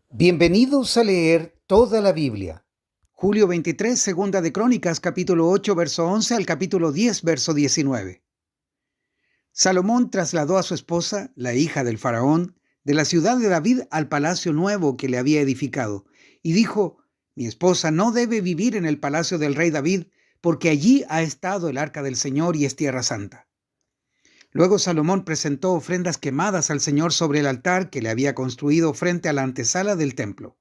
Bienvenidos a leer toda la Biblia. Julio 23, Segunda de Crónicas, capítulo 8, verso 11 al capítulo 10, verso 19. Salomón trasladó a su esposa, la hija del faraón, de la ciudad de David al palacio nuevo que le había edificado, y dijo: Mi esposa no debe vivir en el palacio del rey David, porque allí ha estado el arca del Señor y es tierra santa. Luego Salomón presentó ofrendas quemadas al Señor sobre el altar que le había construido frente a la antesala del templo.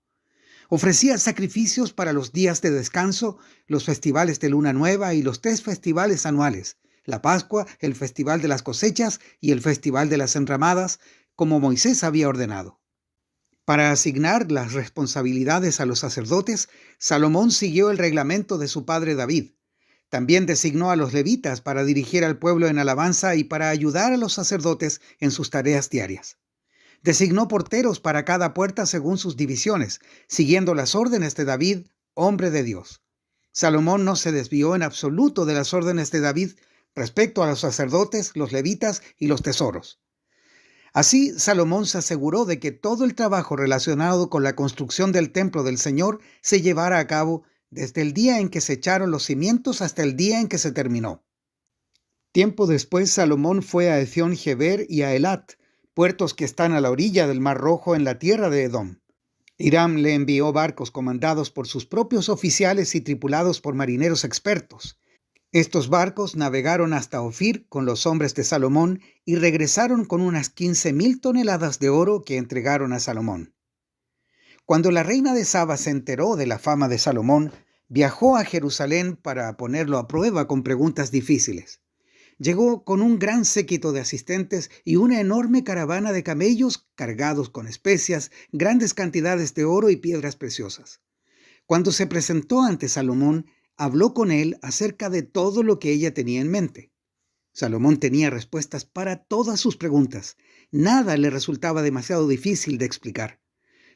Ofrecía sacrificios para los días de descanso, los festivales de luna nueva y los 3 festivales anuales: la Pascua, el festival de las cosechas y el festival de las enramadas, como Moisés había ordenado. Para asignar las responsabilidades a los sacerdotes, Salomón siguió el reglamento de su padre David. También designó a los levitas para dirigir al pueblo en alabanza y para ayudar a los sacerdotes en sus tareas diarias. Designó porteros para cada puerta según sus divisiones, siguiendo las órdenes de David, hombre de Dios. Salomón no se desvió en absoluto de las órdenes de David respecto a los sacerdotes, los levitas y los tesoros. Así, Salomón se aseguró de que todo el trabajo relacionado con la construcción del templo del Señor se llevara a cabo desde el día en que se echaron los cimientos hasta el día en que se terminó. Tiempo después, Salomón fue a Ezión-Geber y a Elat, puertos que están a la orilla del Mar Rojo en la tierra de Edom. Hiram le envió barcos comandados por sus propios oficiales y tripulados por marineros expertos. Estos barcos navegaron hasta Ofir con los hombres de Salomón y regresaron con unas 15,000 toneladas de oro que entregaron a Salomón. Cuando la reina de Saba se enteró de la fama de Salomón, viajó a Jerusalén para ponerlo a prueba con preguntas difíciles. Llegó con un gran séquito de asistentes y una enorme caravana de camellos cargados con especias, grandes cantidades de oro y piedras preciosas. Cuando se presentó ante Salomón, habló con él acerca de todo lo que ella tenía en mente. Salomón tenía respuestas para todas sus preguntas. Nada le resultaba demasiado difícil de explicar.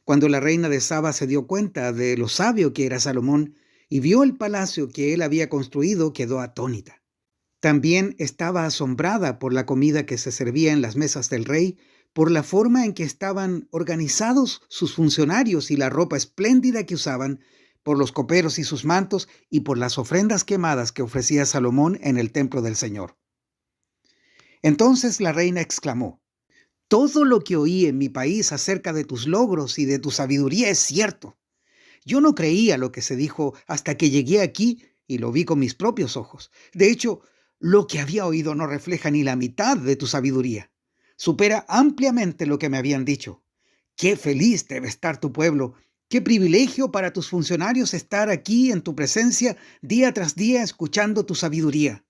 Cuando la reina de Saba se dio cuenta de lo sabio que era Salomón y vio el palacio que él había construido, quedó atónita. También estaba asombrada por la comida que se servía en las mesas del rey, por la forma en que estaban organizados sus funcionarios y la ropa espléndida que usaban, por los coperos y sus mantos y por las ofrendas quemadas que ofrecía Salomón en el templo del Señor. Entonces la reina exclamó: Todo lo que oí en mi país acerca de tus logros y de tu sabiduría es cierto. Yo no creía lo que se dijo hasta que llegué aquí y lo vi con mis propios ojos. De hecho, lo que había oído no refleja ni la mitad de tu sabiduría. Supera ampliamente lo que me habían dicho. Qué feliz debe estar tu pueblo. Qué privilegio para tus funcionarios estar aquí en tu presencia día tras día escuchando tu sabiduría.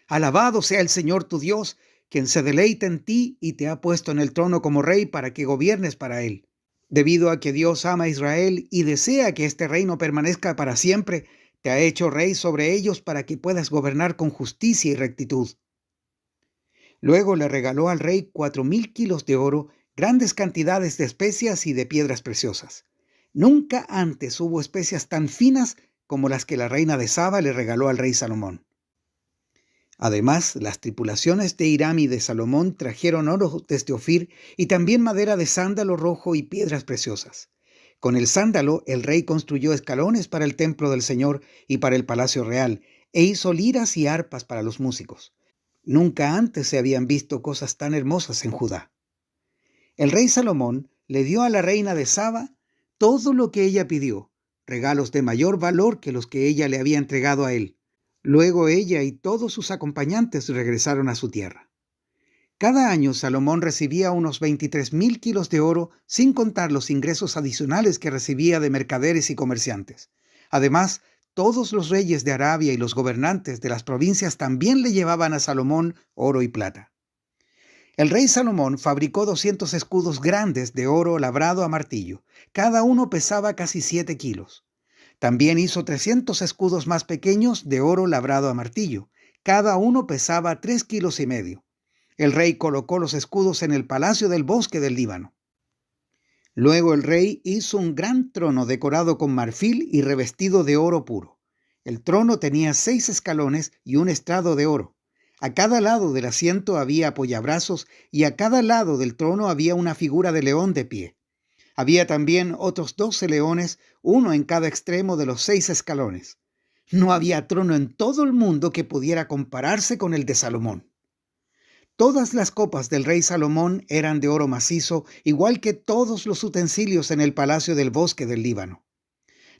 Alabado sea el Señor tu Dios, quien se deleita en ti y te ha puesto en el trono como rey para que gobiernes para él. Debido a que Dios ama a Israel y desea que este reino permanezca para siempre, te ha hecho rey sobre ellos para que puedas gobernar con justicia y rectitud. Luego le regaló al rey 4,000 kilos de oro, grandes cantidades de especias y de piedras preciosas. Nunca antes hubo especias tan finas como las que la reina de Saba le regaló al rey Salomón. Además, las tripulaciones de Hiram y de Salomón trajeron oro desde Ofir y también madera de sándalo rojo y piedras preciosas. Con el sándalo, el rey construyó escalones para el templo del Señor y para el palacio real, e hizo liras y arpas para los músicos. Nunca antes se habían visto cosas tan hermosas en Judá. El rey Salomón le dio a la reina de Saba todo lo que ella pidió, regalos de mayor valor que los que ella le había entregado a él. Luego ella y todos sus acompañantes regresaron a su tierra. Cada año Salomón recibía unos 23,000 kilos de oro, sin contar los ingresos adicionales que recibía de mercaderes y comerciantes. Además, todos los reyes de Arabia y los gobernantes de las provincias también le llevaban a Salomón oro y plata. El rey Salomón fabricó 200 escudos grandes de oro labrado a martillo. Cada uno pesaba casi 7 kilos. También hizo 300 escudos más pequeños de oro labrado a martillo. Cada uno pesaba 3,5 kilos. El rey colocó los escudos en el palacio del bosque del Líbano. Luego el rey hizo un gran trono decorado con marfil y revestido de oro puro. El trono tenía 6 escalones y un estrado de oro. A cada lado del asiento había apoyabrazos y a cada lado del trono había una figura de león de pie. Había también otros 12 leones, uno en cada extremo de los 6 escalones. No había trono en todo el mundo que pudiera compararse con el de Salomón. Todas las copas del rey Salomón eran de oro macizo, igual que todos los utensilios en el palacio del bosque del Líbano.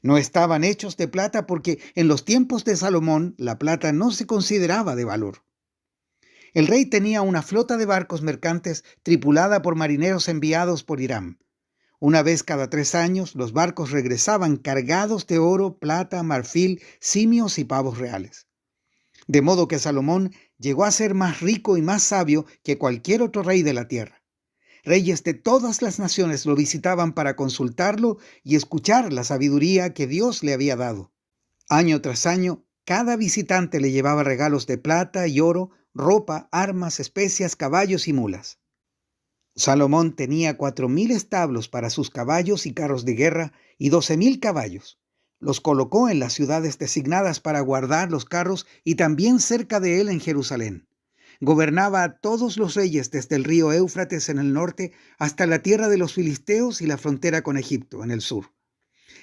No estaban hechos de plata porque en los tiempos de Salomón la plata no se consideraba de valor. El rey tenía una flota de barcos mercantes tripulada por marineros enviados por Hiram. Una vez cada 3 años, los barcos regresaban cargados de oro, plata, marfil, simios y pavos reales. De modo que Salomón llegó a ser más rico y más sabio que cualquier otro rey de la tierra. Reyes de todas las naciones lo visitaban para consultarlo y escuchar la sabiduría que Dios le había dado. Año tras año, cada visitante le llevaba regalos de plata y oro, ropa, armas, especias, caballos y mulas. Salomón tenía 4,000 establos para sus caballos y carros de guerra y 12,000 caballos. Los colocó en las ciudades designadas para guardar los carros y también cerca de él en Jerusalén. Gobernaba a todos los reyes desde el río Éufrates en el norte hasta la tierra de los filisteos y la frontera con Egipto en el sur.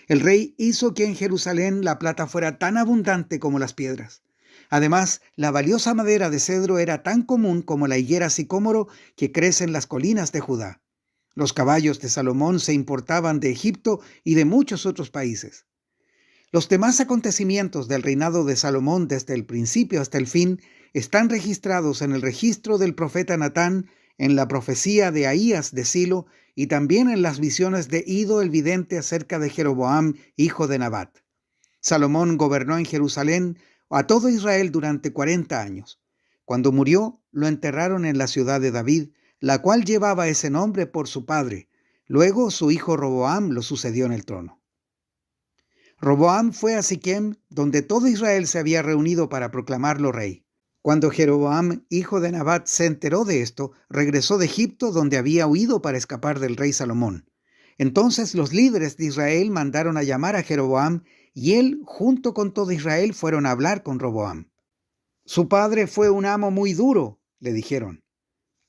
El rey hizo que en Jerusalén la plata fuera tan abundante como las piedras. Además, la valiosa madera de cedro era tan común como la higuera sicómoro que crece en las colinas de Judá. Los caballos de Salomón se importaban de Egipto y de muchos otros países. Los demás acontecimientos del reinado de Salomón desde el principio hasta el fin están registrados en el registro del profeta Natán, en la profecía de Ahías de Silo y también en las visiones de Ido el vidente acerca de Jeroboam, hijo de Nabat. Salomón gobernó en Jerusalén a todo Israel durante 40 años. Cuando murió, lo enterraron en la ciudad de David, la cual llevaba ese nombre por su padre. Luego su hijo Roboam lo sucedió en el trono. Roboam fue a Siquem, donde todo Israel se había reunido para proclamarlo rey. Cuando Jeroboam, hijo de Nabat, se enteró de esto, regresó de Egipto, donde había huido para escapar del rey Salomón. Entonces los líderes de Israel mandaron a llamar a Jeroboam, y él, junto con todo Israel, fueron a hablar con Roboam. Su padre fue un amo muy duro, le dijeron.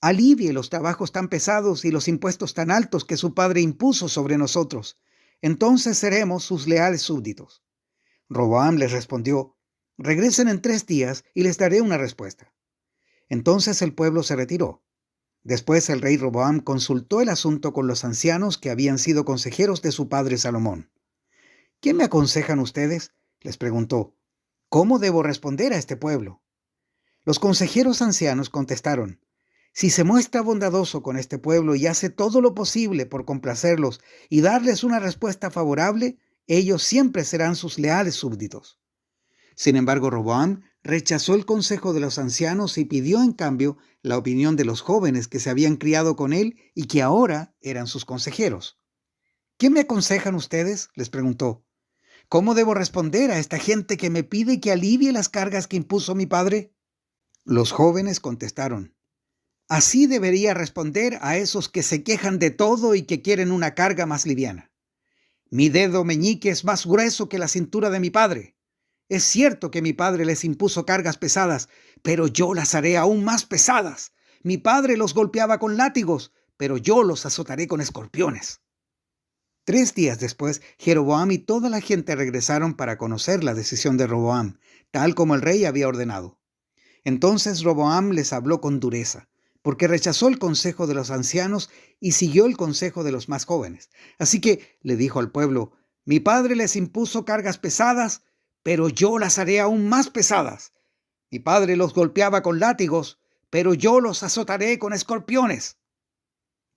Alivie los trabajos tan pesados y los impuestos tan altos que su padre impuso sobre nosotros. Entonces seremos sus leales súbditos. Roboam les respondió: regresen en 3 días y les daré una respuesta. Entonces el pueblo se retiró. Después el rey Roboam consultó el asunto con los ancianos que habían sido consejeros de su padre Salomón. ¿Qué me aconsejan ustedes?, les preguntó. ¿Cómo debo responder a este pueblo? Los consejeros ancianos contestaron: si se muestra bondadoso con este pueblo y hace todo lo posible por complacerlos y darles una respuesta favorable, ellos siempre serán sus leales súbditos. Sin embargo, Roboam rechazó el consejo de los ancianos y pidió en cambio la opinión de los jóvenes que se habían criado con él y que ahora eran sus consejeros. ¿Qué me aconsejan ustedes?, les preguntó. ¿Cómo debo responder a esta gente que me pide que alivie las cargas que impuso mi padre? Los jóvenes contestaron: así debería responder a esos que se quejan de todo y que quieren una carga más liviana. Mi dedo meñique es más grueso que la cintura de mi padre. Es cierto que mi padre les impuso cargas pesadas, pero yo las haré aún más pesadas. Mi padre los golpeaba con látigos, pero yo los azotaré con escorpiones. 3 días después, Jeroboam y toda la gente regresaron para conocer la decisión de Roboam, tal como el rey había ordenado. Entonces Roboam les habló con dureza, porque rechazó el consejo de los ancianos y siguió el consejo de los más jóvenes. Así que le dijo al pueblo: mi padre les impuso cargas pesadas, pero yo las haré aún más pesadas. Mi padre los golpeaba con látigos, pero yo los azotaré con escorpiones.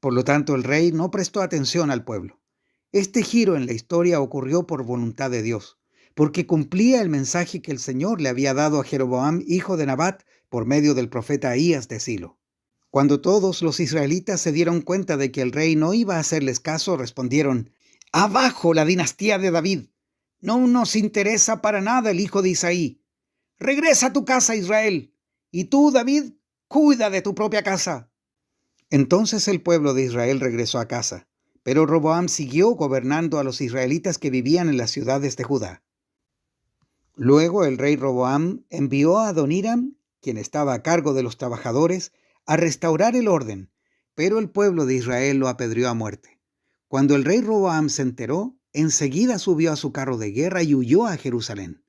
Por lo tanto, el rey no prestó atención al pueblo. Este giro en la historia ocurrió por voluntad de Dios, porque cumplía el mensaje que el Señor le había dado a Jeroboam, hijo de Nabat, por medio del profeta Ahías de Silo. Cuando todos los israelitas se dieron cuenta de que el rey no iba a hacerles caso, respondieron: ¡abajo la dinastía de David! No nos interesa para nada el hijo de Isaí. Regresa a tu casa, Israel, y tú, David, cuida de tu propia casa. Entonces el pueblo de Israel regresó a casa, pero Roboam siguió gobernando a los israelitas que vivían en las ciudades de Judá. Luego el rey Roboam envió a Adoniram, quien estaba a cargo de los trabajadores, a restaurar el orden, pero el pueblo de Israel lo apedreó a muerte. Cuando el rey Roboam se enteró, enseguida subió a su carro de guerra y huyó a Jerusalén.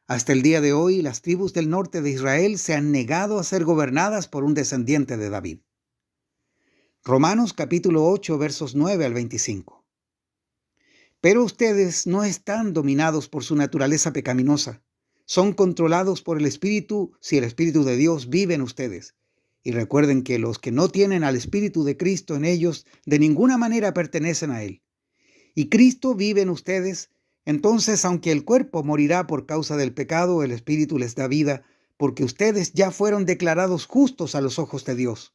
Hasta el día de hoy, las tribus del norte de Israel se han negado a ser gobernadas por un descendiente de David. Romanos capítulo 8, versos 9 al 25. Pero ustedes no están dominados por su naturaleza pecaminosa. Son controlados por el Espíritu si el Espíritu de Dios vive en ustedes. Y recuerden que los que no tienen al Espíritu de Cristo en ellos, de ninguna manera pertenecen a Él. Y Cristo vive en ustedes, entonces aunque el cuerpo morirá por causa del pecado, el Espíritu les da vida, porque ustedes ya fueron declarados justos a los ojos de Dios.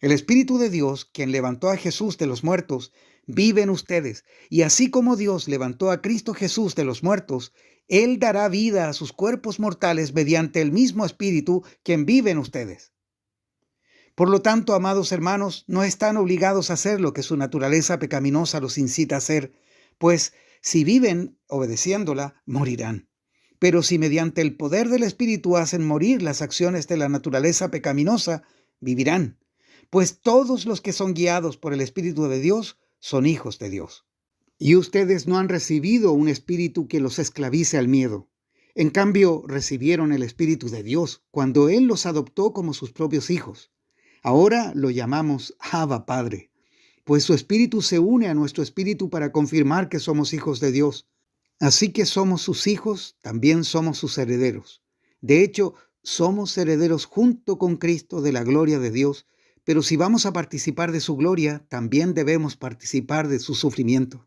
El Espíritu de Dios, quien levantó a Jesús de los muertos, vive en ustedes, y así como Dios levantó a Cristo Jesús de los muertos, Él dará vida a sus cuerpos mortales mediante el mismo Espíritu quien vive en ustedes. Por lo tanto, amados hermanos, no están obligados a hacer lo que su naturaleza pecaminosa los incita a hacer, pues si viven obedeciéndola, morirán. Pero si mediante el poder del Espíritu hacen morir las acciones de la naturaleza pecaminosa, vivirán. Pues todos los que son guiados por el Espíritu de Dios son hijos de Dios. Y ustedes no han recibido un espíritu que los esclavice al miedo. En cambio, recibieron el Espíritu de Dios cuando Él los adoptó como sus propios hijos. Ahora lo llamamos Abba Padre, pues su Espíritu se une a nuestro espíritu para confirmar que somos hijos de Dios. Así que somos sus hijos, también somos sus herederos. De hecho, somos herederos junto con Cristo de la gloria de Dios, pero si vamos a participar de su gloria, también debemos participar de su sufrimiento.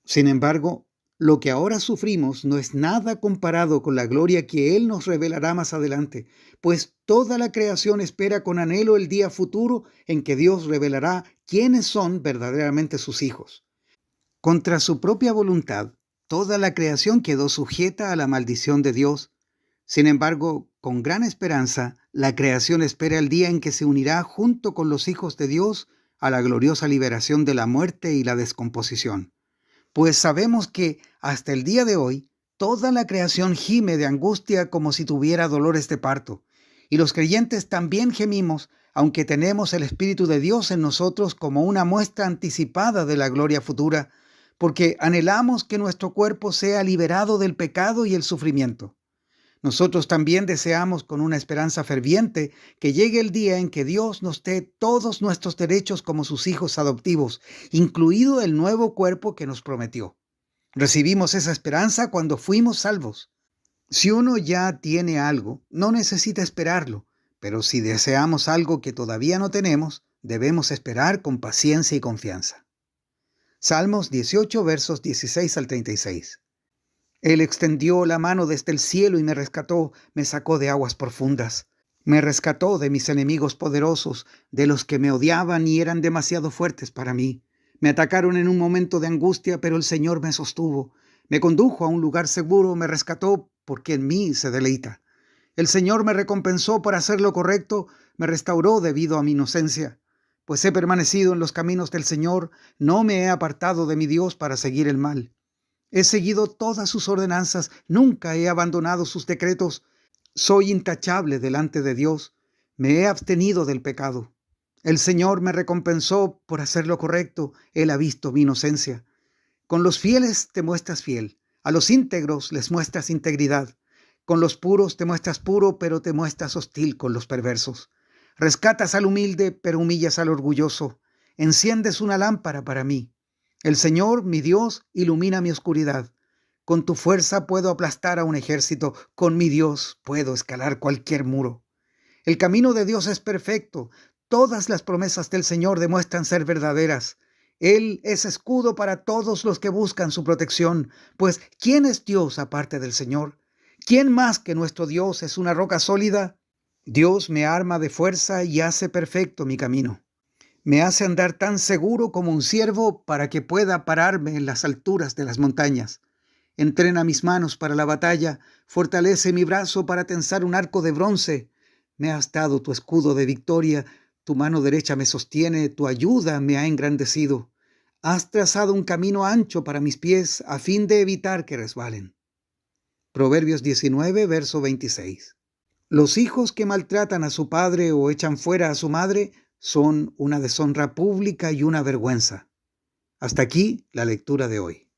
Sin embargo, lo que ahora sufrimos no es nada comparado con la gloria que Él nos revelará más adelante, pues toda la creación espera con anhelo el día futuro en que Dios revelará quiénes son verdaderamente sus hijos. Contra su propia voluntad, toda la creación quedó sujeta a la maldición de Dios. Sin embargo, con gran esperanza, la creación espera el día en que se unirá junto con los hijos de Dios a la gloriosa liberación de la muerte y la descomposición. Pues sabemos que, hasta el día de hoy, toda la creación gime de angustia como si tuviera dolores de parto. Y los creyentes también gemimos, aunque tenemos el Espíritu de Dios en nosotros como una muestra anticipada de la gloria futura, porque anhelamos que nuestro cuerpo sea liberado del pecado y el sufrimiento. Nosotros también deseamos con una esperanza ferviente que llegue el día en que Dios nos dé todos nuestros derechos como sus hijos adoptivos, incluido el nuevo cuerpo que nos prometió. Recibimos esa esperanza cuando fuimos salvos. Si uno ya tiene algo, no necesita esperarlo, pero si deseamos algo que todavía no tenemos, debemos esperar con paciencia y confianza. Salmos 18, versos 16 al 36. Él extendió la mano desde el cielo y me rescató, me sacó de aguas profundas. Me rescató de mis enemigos poderosos, de los que me odiaban y eran demasiado fuertes para mí. Me atacaron en un momento de angustia, pero el Señor me sostuvo. Me condujo a un lugar seguro, me rescató porque en mí se deleita. El Señor me recompensó por hacer lo correcto, me restauró debido a mi inocencia. Pues he permanecido en los caminos del Señor, no me he apartado de mi Dios para seguir el mal. He seguido todas sus ordenanzas, nunca he abandonado sus decretos. Soy intachable delante de Dios, me he abstenido del pecado. El Señor me recompensó por hacer lo correcto, Él ha visto mi inocencia. Con los fieles te muestras fiel, a los íntegros les muestras integridad. Con los puros te muestras puro, pero te muestras hostil con los perversos. Rescatas al humilde, pero humillas al orgulloso. Enciendes una lámpara para mí. El Señor, mi Dios, ilumina mi oscuridad. Con tu fuerza puedo aplastar a un ejército. Con mi Dios puedo escalar cualquier muro. El camino de Dios es perfecto. Todas las promesas del Señor demuestran ser verdaderas. Él es escudo para todos los que buscan su protección. Pues, ¿quién es Dios aparte del Señor? ¿Quién más que nuestro Dios es una roca sólida? Dios me arma de fuerza y hace perfecto mi camino. Me hace andar tan seguro como un ciervo para que pueda pararme en las alturas de las montañas. Entrena mis manos para la batalla, fortalece mi brazo para tensar un arco de bronce. Me has dado tu escudo de victoria, tu mano derecha me sostiene, tu ayuda me ha engrandecido. Has trazado un camino ancho para mis pies a fin de evitar que resbalen. Proverbios 19, verso 26. Los hijos que maltratan a su padre o echan fuera a su madre son una deshonra pública y una vergüenza. Hasta aquí la lectura de hoy.